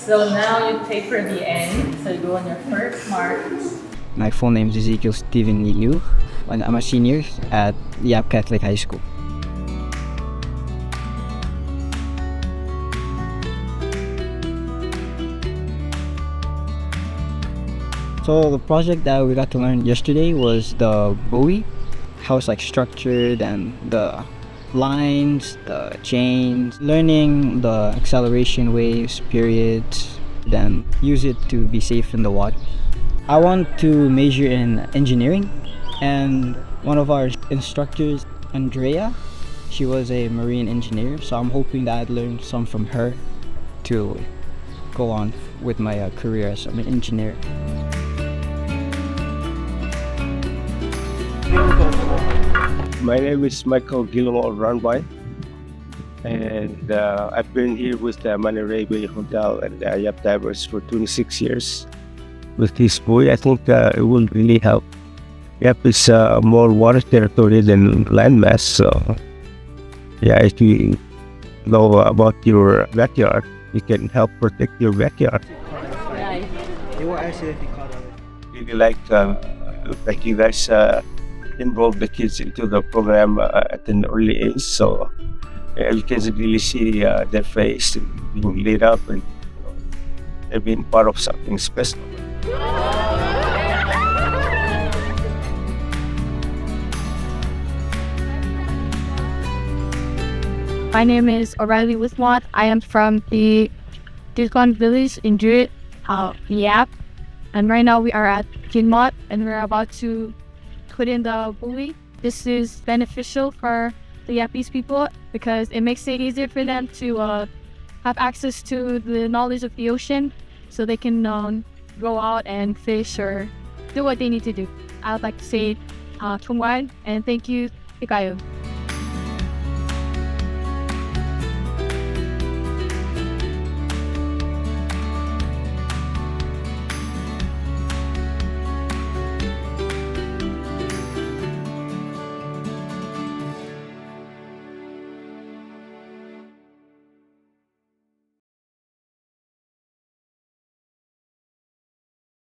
So now you taper the end, so you go on your first mark. My full name is Ezekiel Steven Liu, and I'm a senior at Yap Catholic High School. So the project that we got to learn yesterday was the buoy, how it's like structured and the lines, the chains, learning the acceleration waves, periods, then use it to be safe in the water. I want to major in engineering, and one of our instructors, Andrea, she was a marine engineer, so I'm hoping that I'd learn some from her to go on with my career as an engineer. My name is Michael Gilngor, and I've been here with the Micronesia Hotel and Yap Divers for 26 years. With this buoy, I think it will really help. Yap is more water territory than landmass, so yeah, if you know about your backyard, you can help protect your backyard. Really like you guys involve the kids into the program at an early age, so you can really see their face being lit up and they're being part of something special. My name is O'Reilly Wismont. I am from the Gilman village in Druid, Yap, and right now we are at Gilman and we're about to put in the buoy. This is beneficial for the Yapese people because it makes it easier for them to have access to the knowledge of the ocean so they can go out and fish or do what they need to do. I would like to say Tungwan and thank you, PacIOOS.